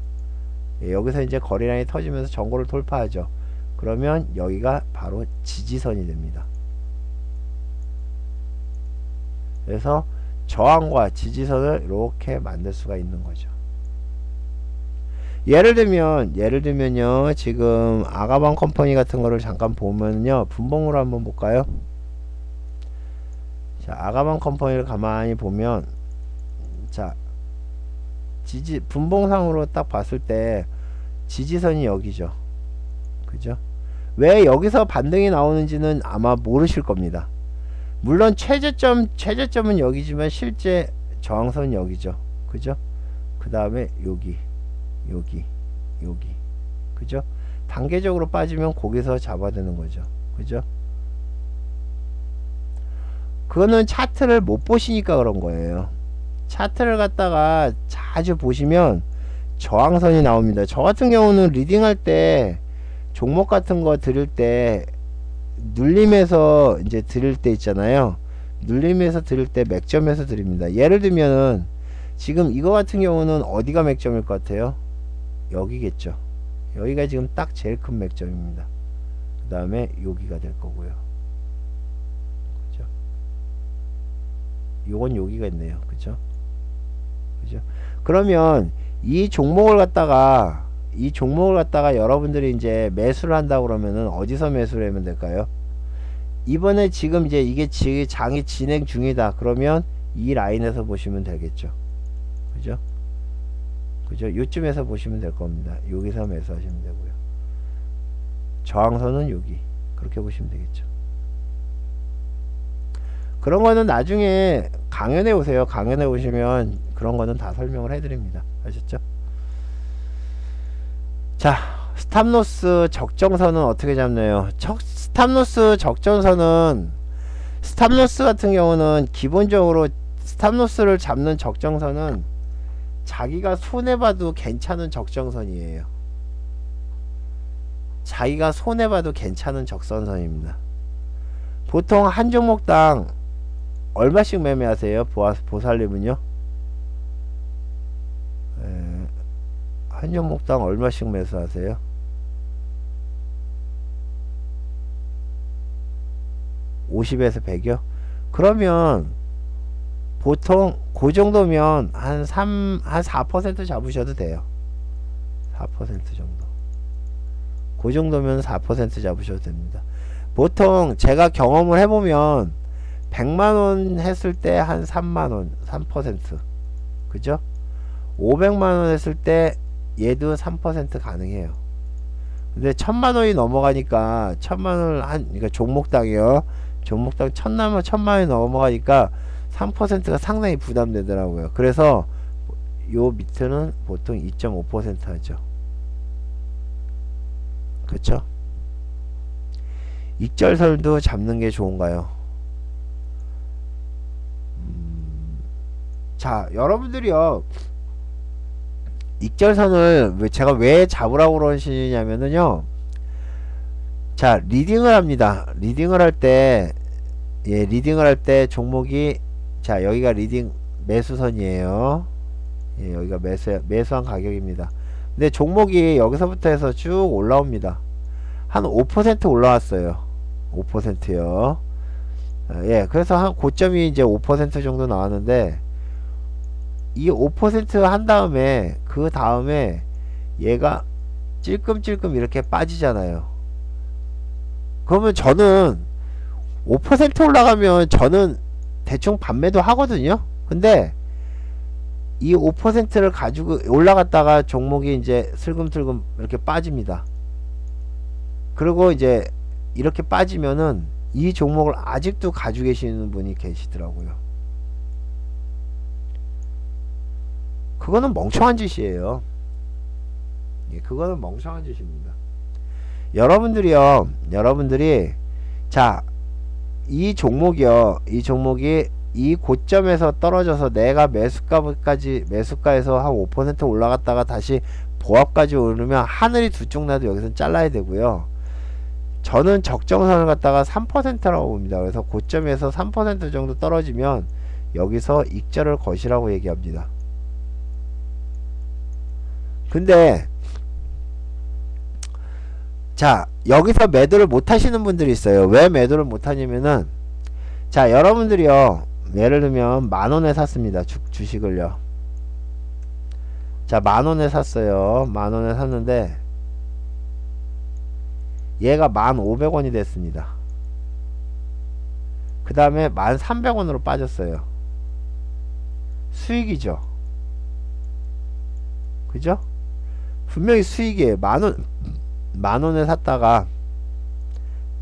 예, 여기서 이제 거래량이 터지면서 전고를 돌파하죠. 그러면 여기가 바로 지지선이 됩니다. 그래서 저항과 지지선을 이렇게 만들 수가 있는 거죠. 예를 들면요 지금 아가방 컴퍼니 같은 거를 잠깐 보면요 분봉으로 한번 볼까요? 자, 아가방 컴퍼니를 가만히 보면 자, 분봉상으로 딱 봤을 때 지지선이 여기죠. 그죠? 왜 여기서 반등이 나오는지는 아마 모르실 겁니다. 물론 최저점은 여기지만 실제 저항선은 여기죠. 그죠? 그 다음에 여기 그죠? 단계적으로 빠지면 거기서 잡아야 되는 거죠. 그죠? 그거는 차트를 못 보시니까 그런 거예요. 차트를 갖다가 자주 보시면 저항선이 나옵니다. 저 같은 경우는 리딩할 때 종목 같은 거 들을 때 눌림에서 이제 들을 때 있잖아요. 눌림에서 들을 때 맥점에서 드립니다. 예를 들면은 지금 이거 같은 경우는 어디가 맥점일 것 같아요? 여기겠죠. 여기가 지금 딱 제일 큰 맥점입니다. 그 다음에 여기가 될 거고요. 그죠? 요건 여기가 있네요. 그죠? 그죠? 그러면 이 종목을 갖다가 여러분들이 이제 매수를 한다 그러면은 어디서 매수를 하면 될까요? 이번에 지금 이제 이게 장이 진행 중이다. 그러면 이 라인에서 보시면 되겠죠. 그죠? 그죠? 요쯤에서 보시면 될 겁니다. 여기서 매수하시면 되고요. 저항선은 여기. 그렇게 보시면 되겠죠. 그런 거는 나중에 강연에 오세요. 강연에 오시면 그런 거는 다 설명을 해드립니다. 아셨죠? 자, 스탑로스 적정선은 어떻게 잡나요? 스탑로스 적정선은 스탑로스 같은 경우는 기본적으로 스탑로스를 잡는 적정선은 자기가 손해봐도 괜찮은 적정선이에요. 자기가 손해봐도 괜찮은 적정선입니다. 보통 한 종목당 얼마씩 매매하세요? 보살님은요? 한 종목당 얼마씩 매수하세요? (50에서 100이요) 그러면 보통 그 정도면 한 4% 잡으셔도 돼요. 4% 정도. 그 정도면 4% 잡으셔도 됩니다. 보통 제가 경험을 해보면 100만원 했을 때 한 3만원 3%. 그죠? 500만원 했을 때 얘도 3% 가능해요. 근데 1000만원이 넘어가니까 1000만원 그러니까 종목당이요. 종목당 1000만원이 넘어가니까 3%가 상당히 부담되더라고요. 그래서 요 밑에는 보통 2.5% 하죠. 그쵸? 익절설도 잡는 게 좋은가요? 자, 여러분들이요 익절선을 제가 왜 잡으라고 그러시냐면은요, 자, 리딩을 합니다. 리딩을 할 때 종목이, 자, 여기가 리딩 매수선이에요. 예, 여기가 매수한 가격입니다. 근데 종목이 여기서부터 해서 쭉 올라옵니다. 한 5% 올라왔어요. 5%요. 예, 그래서 한 고점이 이제 5% 정도 나왔는데, 이 5% 한 다음에 그 다음에 얘가 찔끔찔끔 이렇게 빠지잖아요. 그러면 저는 5% 올라가면 저는 대충 반매도 하거든요. 근데 이 5%를 가지고 올라갔다가 종목이 이제 슬금슬금 이렇게 빠집니다. 그리고 이제 이렇게 빠지면은 이 종목을 아직도 가지고 계시는 분이 계시더라고요. 그거는 멍청한 짓이에요. 예, 그거는 멍청한 짓입니다. 여러분들이 자, 이 종목이요, 이 종목이 이 고점에서 떨어져서 내가 매수가에서 한 5% 올라갔다가 다시 보합까지 오르면 하늘이 두 쪽 나도 여기서 잘라야 되고요. 저는 적정선을 갖다가 3%라고 봅니다. 그래서 고점에서 3% 정도 떨어지면 여기서 익절을 거시라고 얘기합니다. 근데 자, 여기서 매도를 못 하시는 분들이 있어요. 왜 매도를 못 하냐면은, 자, 여러분들이요, 예를 들면 만원에 샀습니다. 주식을요. 자, 만원에 샀어요. 만원에 샀는데 얘가 1,500원이 됐습니다. 그 다음에 1,300원으로 빠졌어요. 수익이죠. 그죠? 분명히 수익이에요. 만원에 샀다가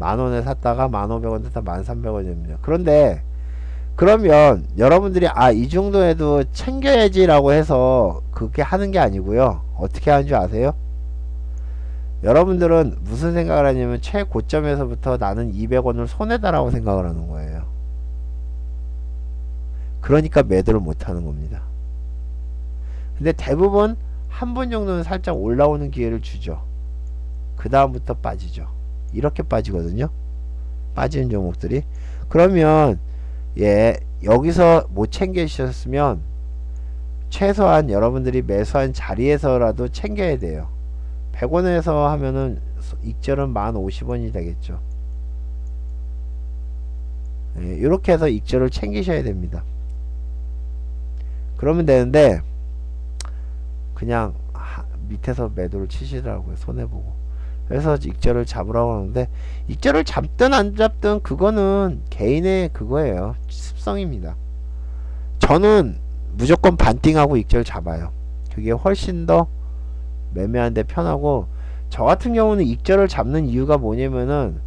1,500원 됐다 1,300원입니다. 그런데 그러면 여러분들이 이 정도에도 챙겨야지 라고 해서 그렇게 하는 게 아니고요. 어떻게 하는 줄 아세요? 여러분들은 무슨 생각을 하냐면 최고점에서부터 나는 200원을 손해다 라고 생각을 하는 거예요. 그러니까 매도를 못 하는 겁니다. 근데 대부분 한 번 정도는 살짝 올라오는 기회를 주죠. 그 다음부터 빠지죠. 이렇게 빠지거든요. 빠지는 종목들이. 그러면 예, 여기서 못 챙기셨으면 최소한 여러분들이 매수한 자리에서라도 챙겨야 돼요. 100원에서 하면은 익절은 1,050원이 되겠죠. 예, 이렇게 해서 익절을 챙기셔야 됩니다. 그러면 되는데 그냥 밑에서 매도를 치시더라고요. 손해보고. 그래서 익절을 잡으라고 하는데, 익절을 잡든 안 잡든 그거는 개인의 그거예요. 습성입니다. 저는 무조건 반띵하고 익절 잡아요. 그게 훨씬 더 매매하는데 편하고, 저 같은 경우는 익절을 잡는 이유가 뭐냐면은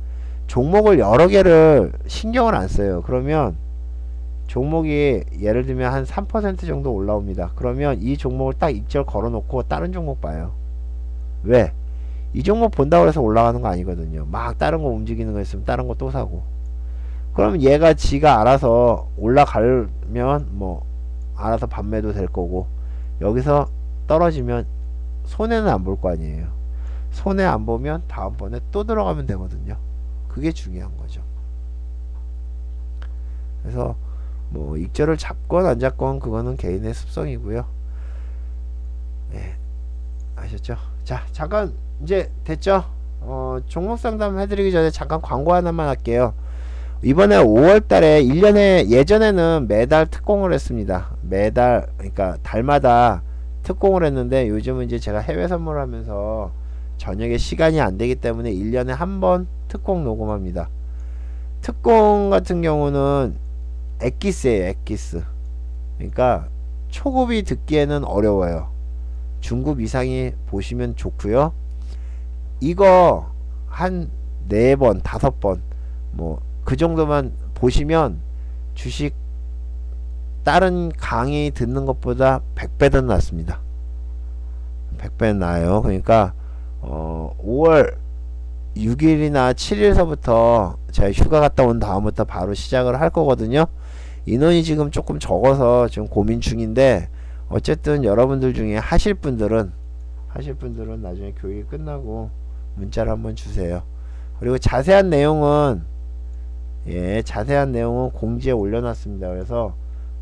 종목을 여러 개를 신경을 안 써요. 그러면 종목이 예를 들면 한 3% 정도 올라옵니다. 그러면 이 종목을 딱 익절 걸어 놓고 다른 종목 봐요. 왜? 이 종목 본다고 해서 올라가는 거 아니거든요. 막 다른 거 움직이는 거 있으면 다른 거 또 사고. 그러면 얘가 지가 알아서 올라가면 뭐 알아서 반매도 될 거고, 여기서 떨어지면 손해는 안 볼 거 아니에요. 손해 안 보면 다음번에 또 들어가면 되거든요. 그게 중요한 거죠. 그래서 뭐 익절을 잡건 안 잡건 그거는 개인의 습성이고요. 네, 아셨죠? 자, 잠깐 이제 됐죠? 종목 상담 해드리기 전에 잠깐 광고 하나만 할게요. 이번에 5월달에 1년에, 예전에는 매달 특공을 했습니다. 매달, 그러니까 달마다 특공을 했는데, 요즘은 이제 제가 해외 선물을 하면서 저녁에 시간이 안 되기 때문에 1년에 한 번 특공 녹음합니다. 특공 같은 경우는 엑기스예요. 엑기스. 그러니까 초급이 듣기에는 어려워요. 중급 이상이 보시면 좋고요. 이거 한 4번 5번 뭐 그 정도만 보시면 주식 다른 강의 듣는 것보다 100배는 낫습니다. 100배는 나아요. 그러니까 5월 6일이나 7일서부터 제가 휴가 갔다 온 다음부터 바로 시작을 할 거거든요. 인원이 지금 조금 적어서 지금 고민 중인데, 어쨌든 여러분들 중에 하실 분들은 나중에 교육이 끝나고 문자를 한번 주세요. 그리고 자세한 내용은 공지에 올려놨습니다. 그래서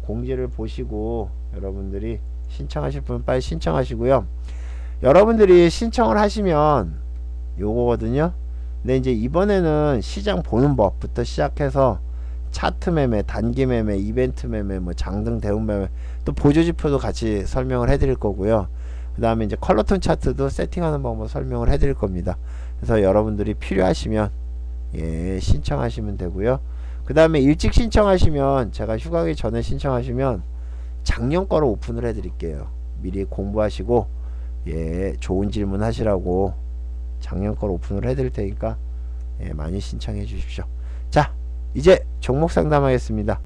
공지를 보시고 여러분들이 신청하실 분은 빨리 신청하시고요. 여러분들이 신청을 하시면 요거거든요. 근데 이제 이번에는 시장 보는 법부터 시작해서 차트 매매, 단기 매매, 이벤트 매매, 뭐 장등 대응 매매, 또 보조지표도 같이 설명을 해드릴 거고요. 그 다음에 이제 컬러톤 차트도 세팅하는 방법 설명을 해드릴 겁니다. 그래서 여러분들이 필요하시면 신청하시면 되고요. 그 다음에 일찍 신청하시면, 제가 휴가 가기 전에 신청하시면 작년 거로 오픈을 해 드릴게요. 미리 공부하시고 예, 좋은 질문 하시라고 작년 거로 오픈을 해 드릴 테니까 예, 많이 신청해 주십시오. 자, 이제 종목 상담하겠습니다.